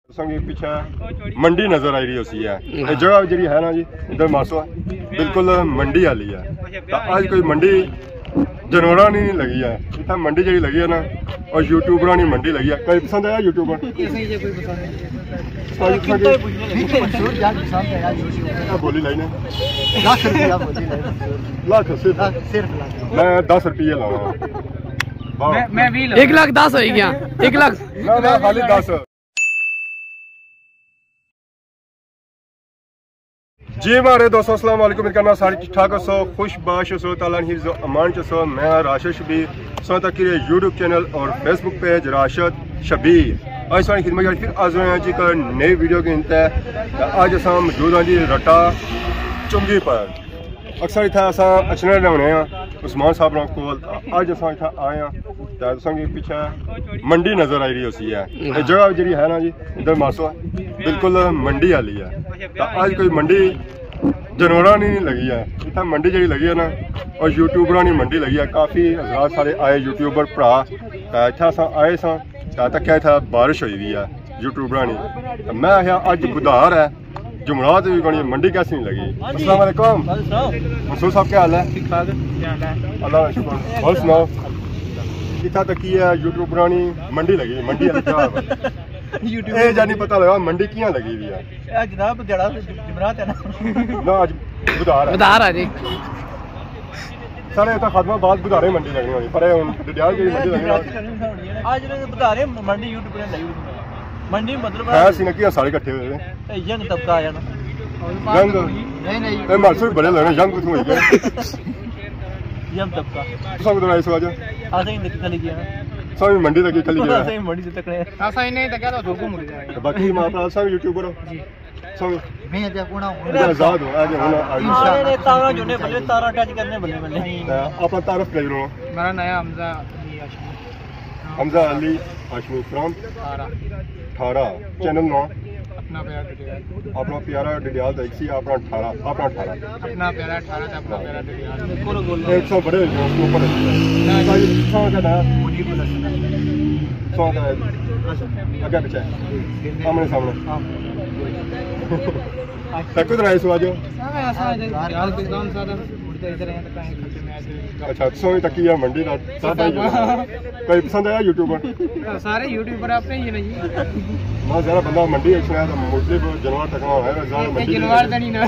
पीछे मंडी नजर आई रही होती है ये जगह जी है ना जी इधर मासो बिल्कुल मंडी वाली है तो आज कोई मंडी जानवर नहीं लगी है इतना मंडी जी लगी है ना और यूट्यूबर नहीं मंडी लगी है कोई पसंद आया यूट्यूबर बोली लाई ने लाख सिर्फ मैं 10 रुपये लावा मैं 1,10,000 हो गया 1,00,000 खाली 10 जी हमारे दोस्तों अस्सलाम वालेकुम करना सारे ठीक ठाक सो खुश बाश सो ताला हिफ्ज़ अमान सो मैं राशिद शबीर सो तक यूट्यूब चैनल और फेसबुक पेज राशिद शबीर आज सारी खिदमत फिर आज हैं जी का नई वीडियो के इंत आज अस मौजूद हाँ जी रटा चुंगी पर अक्सर इतना अस अचने रहने उस्मान साहब को अज अस इतना आए हैं तो पीछे मंडी नजर आई रही होती है ये जगह जी है ना जी इधर मासो बिल्कुल मंडी वाली है तो आज कोई मंडी जानवर नहीं लगी है इतना मंडी जी लगी है ना और यूट्यूबर नहीं मंडी लगी है काफ़ी हज़ार सारे आए यूट्यूबर भरा इतना अस आए तक इतना बारिश हुई हुई है यूट्यूबर नहीं तो मैं आया अज बुधार है जुमरात भी बनी मंडी कैसी नहीं लगी। अस्सलाम वालेकुम मंसूर साहब क्या हाल है? ठीक ठाक अल्लाह का शुक्र और सुनाओ इतना तक की है यूट्यूबर नहीं मंडी लगी मंडी ये जानी पता लगा मंडी कियां लगी हुई है जनाब जुमरात है ना आज बुधार है जी सारे इतना खत्म बाद बुधारे मंडी लगनी होनी पर ददियाल की मंडी लगनी आज बुधारे मंडी यूट्यूबर ने लगी मंडी मतलब है सी ना कि सारे इकट्ठे हुए यंग तबका आया ना यंग नहीं मंसूर बड़े लगे यंग कुछ हो गए यंग तबका सब तो इस वजह आजा ही निकल गया सब मंडी तक चली गया सही मंडी से तकने ऐसा ही नहीं तक तो घूम जाएगा बाकी मां अपना सब यूट्यूबर हो जी सब मैं जा कोना आजाद हो आज होना इंशाल्लाह तारा जोने बल्ले तारा टच करने बल्ले बल्ले अपना तारफ ले लो मेरा नया हमजा अली हाशमी फ्रॉम ठारा चैनल नो अपना प्यारा डडियाल देख सी अपना 18 अपना प्यारा 100 बड़े उसके ऊपर आगे पीछे सामने सामने तक तो राइस आज अच्छा सो तक है मंडी का कोई पसंद आया यूट्यूबर सारे यूट्यूबर अपने ही नहीं ना ज़्यादा बंदा मंडी अच्छा है तो मुस्लिम जानवर तक है ज़्यादा मंडी जानवर तो नहीं ना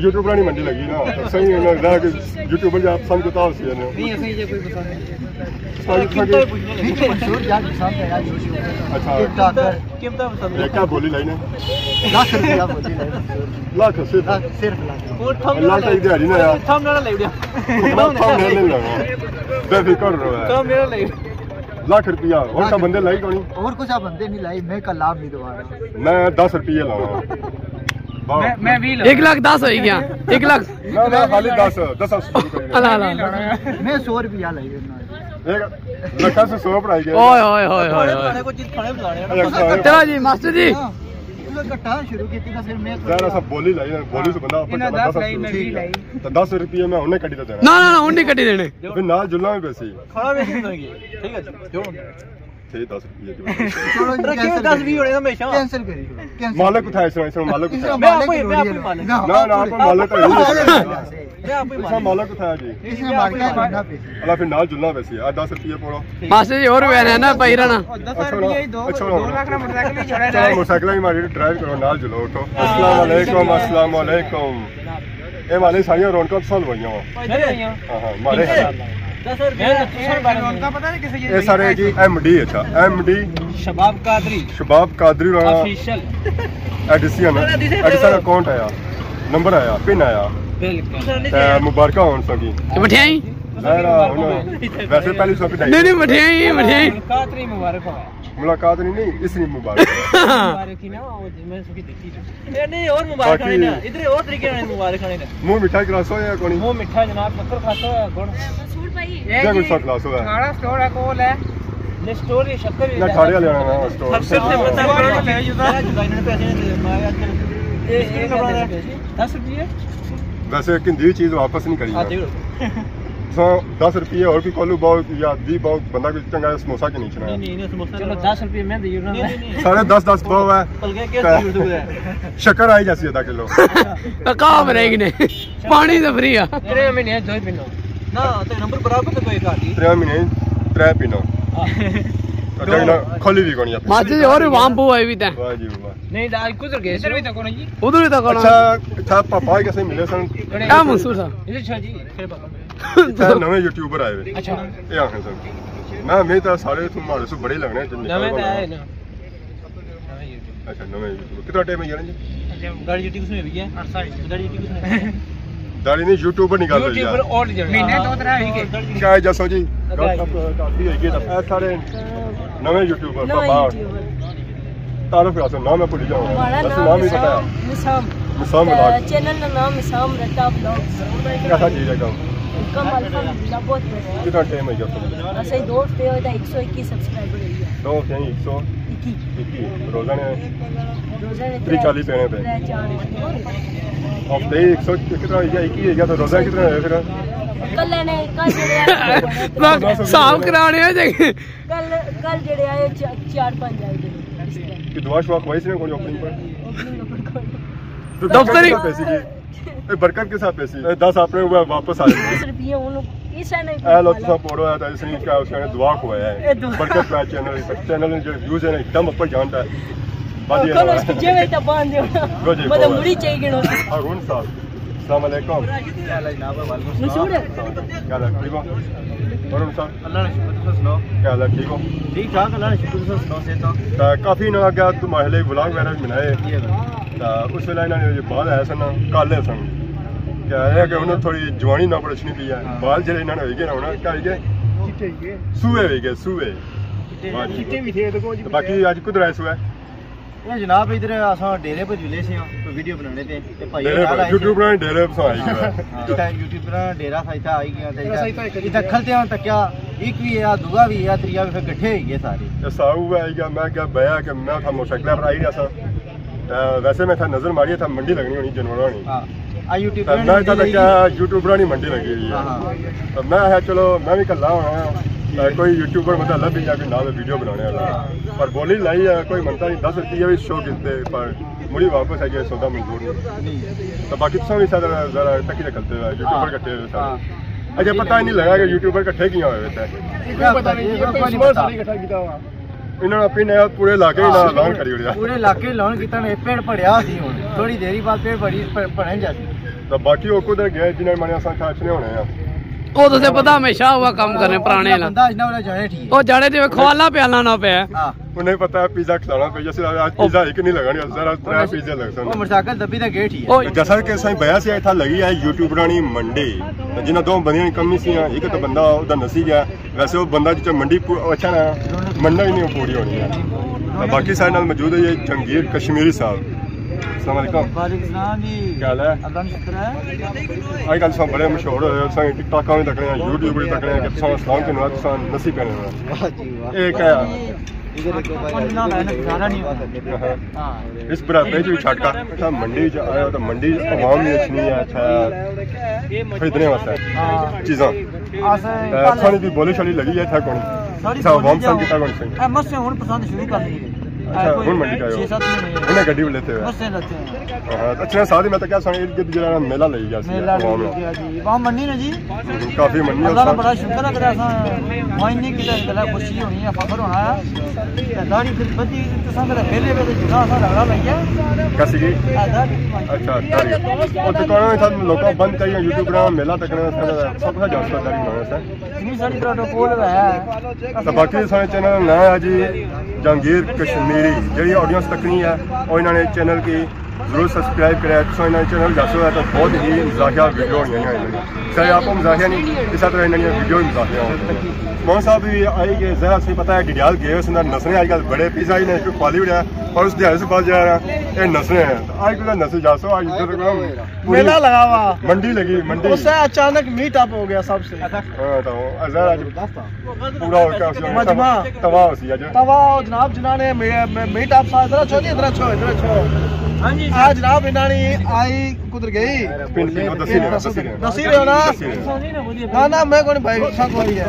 यूट्यूबर नहीं मंडी लगी ना तो सही है ना कि यूट्यूबर जो आप समझ बताओ उसी ने नहीं ऐसे ही कोई पसंद नहीं मंसूर जाट पसंद है यार अच्छा कितना पसंद है क्या बोली लाई ने लाख रुपया बोली लाई लाख सिर्फ और थम लाख की दिहाड़ी ना यार थम ना ले लिया थम नहीं लगा बेफिक्र रहो थम मेरा ले लाख रुपया और का बंदे लाई कोनी और कुछ बंदे नहीं लाई मैं का लाभ नहीं दवा रहा मैं 10 रुपये लाऊंगा मैं 1,10,000 हो गया 1,00,000 ना खाली 10 मैं 100 रुपया लाई एक लखा से 100 पढ़ाई गया ओए ओए ओए ओए को चीज खाने बुलाने चलो जी मास्टर जी इकट्ठा शुरू की थी फिर मैं जरा सब बोली लाई बोली से बंदा अपन 10 रुपये मैं उन्हें कटी देना ना ना ना उन्हें कटी देने फिर नाल जुलना में पैसे खड़ा बेच देंगे ठीक है जोड़ थे 10 रुपये रखिए 10 भी होने हमेशा कैंसिल करिए मालिक उठाए इसमें मालिक उठाए मैं आपको मालिक ना आप मालिक तो मैं आपको इसमें मालिक उठाया जी इसने मालिक करना पे अल्लाह फिर नाल जुलना वैसे आज 10 रुपये पड़ो मास्टर जी और बहन है ना पहिरा ना 10 रुपये 2 लाख का मोटरसाइकिल ही छोड़ा चलो मोटरसाइकिल ही मारी ड्राइव करो नाल जुलो उठो अस्सलाम वालेकुम ए वाले सारियां रौनक सॉल्व हुई हो हां मारे ये सारे जी एमडी अच्छा MD Shabab Qadri official edition account आया नंबर आया पिन आया बिल्कुल मुबारक होन सकी मठियाई वैसे पहले सब नहीं मठियाई कादरी मुबारक हो मुलाकात नहीं इसलिए मुबारक की ना मैं उसकी देखी नहीं और मुबारक खाने ना इधर और तरीके से मुबारक खाने ना मुंह मिठा गिलासो या कोनी मुंह मिठा जनाब पत्थर खासो है गुड़ सूट भाई ये गुड़ सा गिलासो है खाड़ा स्टोर है कोल है ने स्टोर ये शक्कर ना ठाड़िया लेना ना स्टोर सबसे पता ले जुदा जुदा पैसे नहीं माया ये 10 रुपये वैसे किंदी चीज वापस नहीं करी 10 रुपये और भी कोलू बहुत या 20 बहुत बंदा कोई चंगा समोसा के नीचे नहीं समोसा चलो 10 रुपये में दे सारे 10 बहुत है शक्कर आई जैसी आधा किलो काम रहेगी ने पानी तो फ्री है 3 महीने दो पीनो ना तो नंबर बराबर तो कोई काटी 3 महीने 3 पीनो अच्छा ना खोली भी कोनी मास्टर जी और वहां पो है भी ता वाह जी वाह नहीं आज कुछ गए इधर भी तो कोना जी उधर ही तो कोना अच्छा पापा कैसे मिले सन क्या मंसूर साहब इधर अच्छा जी फिर पापा अच्छा नवे यूट्यूबर आए हुए अच्छा ये आखे सन मैं तो सारे तुम्हारे से बड़े लगने नवे तो आए ना अच्छा नवे यूट्यूबर कितना टाइम है यार जी अच्छा गाड़ी यूट्यूब किसने भी है 8 साल गाड़ी यूट्यूब किसने दाढ़ी नहीं यूट्यूबर निकाल लो यूट्यूबर और महीने 2-3 ही के क्या है जसो जी काफी है ये सारे नवे यूट्यूबर पापा तारुफ का नाम मैं भूल जाऊंगा बस नाम ही पता है मिसाम चैनल का नाम मिसाम रट्टा ब्लॉग्स कैसा चीज है काम अल्हम्दुलिल्लाह बहुत बढ़िया कितना टाइम है जसो ऐसे ही 2 हफ्ते होता 121 सब्सक्राइबर है 2 हफ्ते 121 रोजाना 40 पेने पे हफ्ते 100 कितना है 21 है या तो रोजा कितना है फिर कल ने कल साफ कराने हो जे कल जेड़े आए 4-5 आए कि दुआ शुआ खुआई से कोई ओपनिंग पर दफ्तर ही बरकत के साथ पैसे 10 आपने हुआ वापस आ गए 10 रुपए उन इसे नहीं लो तो सब पोड़ो है तो इसने क्या उसने दुआ खुआया है बरकत का चैनल जो व्यूज है एकदम ऊपर जानता है बाकी कल उसकी जेब तो बांध दो मतलब मुड़ी चाहिए गिनो अरुण साहब अस्सलाम वालेकुम क्या हाल है जनाब मंसूर क्या हाल ठीक हो अरुण साहब अल्लाह ने शुक्र तो सुनाओ क्या हाल ठीक हो ठीक ठाक अल्लाह ने शुक्र तो सुनाओ से तो काफी ना गया तुम्हारे व्लॉग वगैरह बनाए उस वेला इन्होंने बाल आया सन काले सन क्या है कि उन्होंने थोड़ी जवानी ना पड़छनी पी है बाल जेडे इन्होंने हो गए ना उन्होंने क्या गए सूए हो गए सूए बाकी आज कुछ आए सूए ये जनाब इधर असा डेरे पर जुले से कोई वीडियो बनाने थे ते भाई यूट्यूब पर डेरे पर आई गया यूट्यूब पर डेरा साइता आई गया ते इधर खलते हैं तक क्या एक भी है दूगा भी है त्रिया भी फिर इकट्ठे हो गए सारे ये साहू आई गया मैं क्या भैया कि मैं था मोटरसाइकिल पर आई रहा था वैसे मैं था नजर मारी था मंडी लगनी होनी जानवरों की हां आ यूट्यूब पर मैं था क्या यूट्यूबर नहीं मंडी लगी हुई है तो मैं है चलो मैं भी कल्ला होना कोई यूट्यूबर मतलब अलग भी जाके नाम वीडियो बनाने वाला पर बोली लाई है कोई मनता नहीं 10 रुपये भी शो गिरते पर मुड़ी वापस है सौदा मंजूर नहीं तो बाकी तो भी जरा तक ही निकलते हुए यूट्यूबर इकट्ठे हुए सारे अच्छा पता ही नहीं लगा कि यूट्यूबर इकट्ठे क्यों हुए थे इन्होंने अपने पूरे इलाके ही ऐलान करी उड़िया पूरे इलाके ऐलान किया ने पेड़ पड़िया सी हुन थोड़ी देरी बाद पेड़ पड़ी पड़न जाती तो बाकी वो कुछ गए जिन्हें मैंने असा खाचने होने हैं ओ तो से पता हमेशा हुआ काम करने पुराने ला बंदा इतना वाला जाने ठीक ओ जाड़े ते खवाला प्याला ना पे हां उन्हें पता है पिज्जा खिलाना तो जैसे आज पिज्जा एक नहीं लगानी जरा 3 पिज्जा लगता वो मोटरसाइकिल दबी दा गेट ही है जैसा कि सही बया से था लगी है यूट्यूबरानी मंडी जिन्हें दो बंदियां कमी सी एक तो बंदा उधर नसी गया वैसे वो बंदा जो मंडी अच्छा ना मंडा ही नहीं पूरी होनी है बाकी सारे नाल मौजूद है ये जंगीर कश्मीरी साहब अस्सलाम वालेकुम वालेकुम सलाम जी क्या हाल है अल्लाह का शुक्र है आजकल सब बड़े मशहूर हो रहे हैं टिकटॉक में तक रहे हैं यूट्यूब पे तक रहे हैं कि सलाम के नाम से नसीब करने वाला वाह जी वाह एक है इधर को भाई ना मैंने गुजारा नहीं होता हां इस बड़ा पेज भी छटका था मंडी च आया तो मंडी आवाम में इतनी है अच्छा खरीदने वास्ते चीज़ां खाने की बोली शाली लगी है था कौन अच्छा आवाम संग कितना कौन सही मत से हुन पसंद शुरू कर दी अच्छा हुन मंडी का 6-7 महीने उन्हें गड्डी लेते हुए बस से लेते हैं हां अच्छा साथ में तो क्या सुने इर्द गिर्द जरा मेला ले गया मेला ले गया जी वहां मन्नी ना जी काफी मन्नी अल्लाह का बड़ा शुक्र है कि ऐसा मायने की गला खुशी होनी है फखर होना है दाढ़ी फिर बदी तो संग पहले पे जुना सा लगा लगे कैसी की अच्छा दाढ़ी और दुकानों में था लोग बंद चाहिए यूट्यूब पर मेला तक सब का जांच दाढ़ी बनाने से इतनी सारी प्रोटोकॉल है तो बाकी सारे चैनल नया है जी जंगीर कश्मीरी जी ऑडियंस तक नहीं है और इन्होंने चैनल की जरूर सब्सक्राइब करें तो इन्होंने चैनल दसो है तो बहुत ही मजाकिया वीडियो होनी है चाहे आपको मजाकिया नहीं इस तरह इन्होंने वीडियो भी मजाकिया मोहन साहब भी आई कि जरा से पता है डडियाल गए उसने नसने आजकल बड़े पिज्जा ही ने क्वालिटी है और उस दिहाड़े से बाद जा रहा ये नसे हैं आज कुछ नसे जासो आज इधर मेला लगा हुआ मंडी लगी मंडी उससे अचानक मीट अप हो गया सबसे हां तो अजहर आज पूरा हो गया उसमें मजमा तवा होसी आज तवा जनाब जिन्होंने मीट अप सा इधर छो इधर छो हां जी आज जनाब इन्होंने आई कुदर गई पिन दसी रहे हो ना ना मैं कोई भाई शक हो रही है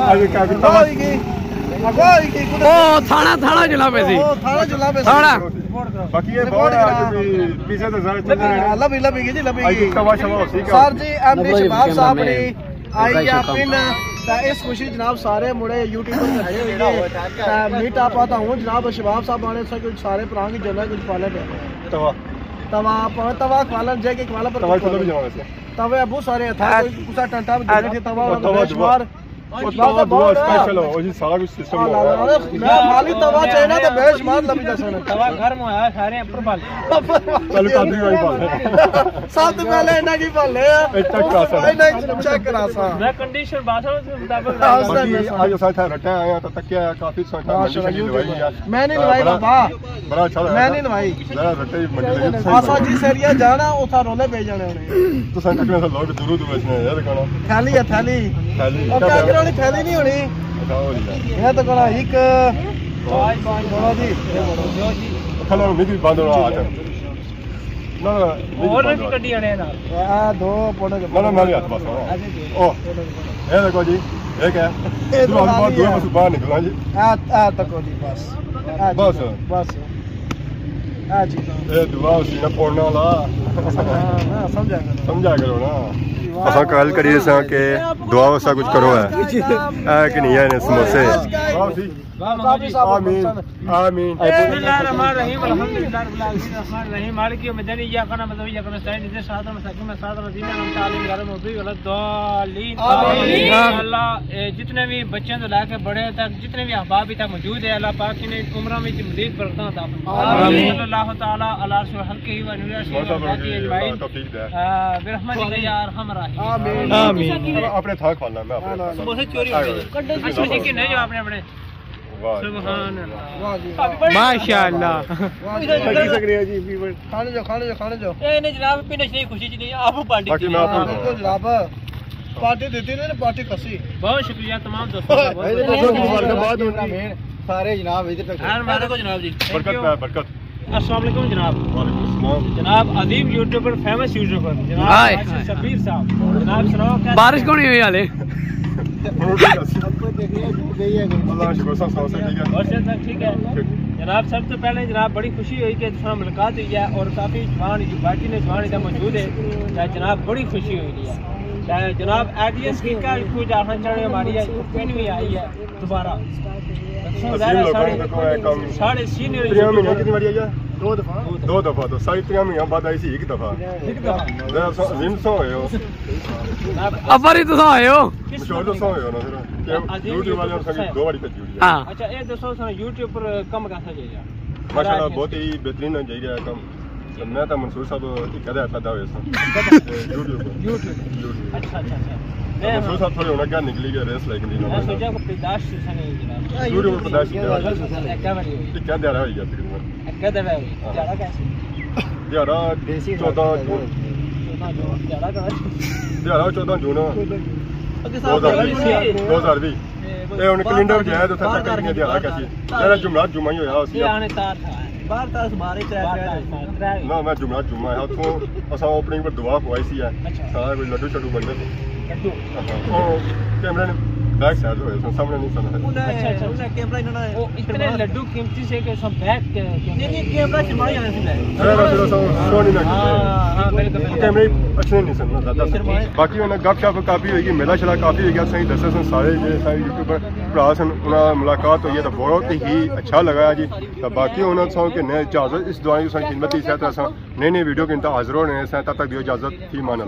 आज क्या तवा ओ थाना चला पे सी थाना बाकी ये बहुत आज भी पीछे तो सारे लबी जी लबी तवा शवा होसी सर जी एमडी शबाब साहब ने आई या पिन इस खुशी जनाब सारे मुड़े यूट्यूबर खड़े मीट आप आता हूँ जनाब शबाब साहब आने से कुछ सारे प्रांग की जगह कुछ पाले पे तवा तवा तवा खवालन जय के खवाला पर तवा चलो भी जाओ वैसे तवे बहुत सारे था कुछ टंटा भी तवा बेशुमार तवा दो स्पेशल हो जी सारा कुछ सिस्टम हो मैं खाली तवा चाहिए ना तो बेशुमार लबी दसन तवा घर में आया सारे ऊपर पाल चल काफी वाली बात सबसे पहले इना की पाले चेक करा सा इना चेक करा सा मैं कंडीशन बात के मुताबिक आज साथ रटा आया तो तक क्या काफी सोचा मैं नहीं नवाई बाबा बड़ा अच्छा मैं नहीं नवाई जरा रटे मंडी आसा जी सेरिया जाना उथा रोले पे जाने होने तो संग तक लोग दूर दूर बचने यार खाना थैली है थैली और क्या करोनी थैली नहीं होनी ये तो कोना एक बोलो जी खाना मिदी बांधो आ जा ना और भी कड्डी आने ना आ दो फोटो ना मेरे हाथ बस ओ ये देखो जी ये क्या है दो बहुत दूर बस बाहर निकलना जी आ तको जी बस बस आ जी ये दुआ उसी ना पढ़ना ला समझा करो ना असा कल करिए सा के दुआ वसा कुछ करो है कि नहीं है समोसे आमीन आमीन बिस्मिल्लाहिर्रहमानिर्रहीम अल्हम्दुलिल्लाहि रब्बिल आलमीन अर्रहमानिर रहीम मालिक यौमिद्दीन इय्याका नअबुदु व इय्याका नस्तईन इहदिना सिरातल मुस्तकीम सिरातल लज़ीना अनअमता अलैहिम गैरिल मग़दूबि वलद्दालीन आमीन अल्लाह जितने भी बच्चों से लेकर बड़े तक जितने भी अहबाब तक मौजूद है अल्लाह पाक ने उम्र में मज़ीद बरकत अता फरमाए आमीन सल्लल्लाहु तआला अला हल्के व नूर अजमाइन बिरहमतिका या अरहमर राहिमीन आमीन अपने था खाना मैं अपने समोसे चोरी हो गए अच्छा जी किन्ने जो आपने अपने सुभान अल्लाह माशाअल्लाह खाने जो ए नहीं जनाब पिने नहीं खुशी नहीं आप पार्टी बाकी मैं आपको बिल्कुल जनाब पार्टी देती ने पार्टी कसी बहुत शुक्रिया तमाम दोस्तों का सारे जनाब इधर तक हमारे को जनाब जी बरकत अस्सलाम वालेकुम जनाब वालेकुम जनाब अजीम यूट्यूबर फेमस यूट्यूबर जनाब शबीर साहब जनाब सुनाओ क्या बारिश कौन हुई हाले अल्लाह शुक्र सब ठीक है और सब ठीक है जनाब सबसे पहले जनाब बड़ी खुशी हुई कि जिसमें मुलाकात हुई है और काफ़ी जवान पार्टी ने जवान इधर मौजूद है जनाब बड़ी खुशी हुई है जनाब एडियंस की क्या कुछ आखना चाहिए हमारी पेन भी आई है दोबारा साढ़े सीनियर कितनी बारी आई है दो दफा तो सारी 3 महीने बाद आई सी एक दफा जिम सो हो अबरी तो आए हो मशहूर तो सो हो ना फिर यूट्यूब वाले सभी 2 बारी भेजी हुई है हां अच्छा ये दोस्तों यूट्यूब पर कम कैसा जाएगा माशाल्लाह बहुत ही बेहतरीन जाएगा कम मैं तो मंसूर साहब की कदा था यूट्यूब अच्छा मंसूर साहब थोड़े होना क्या निकली गया रेस लेकिन मैं सोचा को पैदाश से नहीं जनाब यूट्यूब पर पैदाश क्या दे रहा है यार तकरीबन क्या दे रहा है ज्यादा कैसे यार देसी 14 जून यार 14 जून 2020 ये उन कैलेंडर जो है तो था करके दिया कैसी मेरा जुमा ही होया उसी आने तार था बाहर तार मारे ना मैं जुमा है तो असा ओपनिंग पर दुआ को आई सी है सारा कोई लड्डू चड्डू बन गए लड्डू ओ कैमरा ने बैक साइड हो सामने नहीं सुना अच्छा उन्हें कैमरा इन्होंने वो इतने लड्डू कीमती से कि सब बैक नहीं कैमरा चमाई आने से फिर सोनी ना हां बिल्कुल कैमरे अच्छे नहीं सुनना ज्यादा बाकी उन्हें गपशप काफी होगी मेला शला काफी हो गया सही दसे सन सारे सारे यूट्यूबर भरा सन उन्हें मुलाकात हुई है तो बहुत ही अच्छा लगा जी तो बाकी उन्होंने सौ कि इजाजत इस दौरान की खिदमत ही नई नई वीडियो के इंतजार हाजिर होने तब तक दियो इजाजत थी मान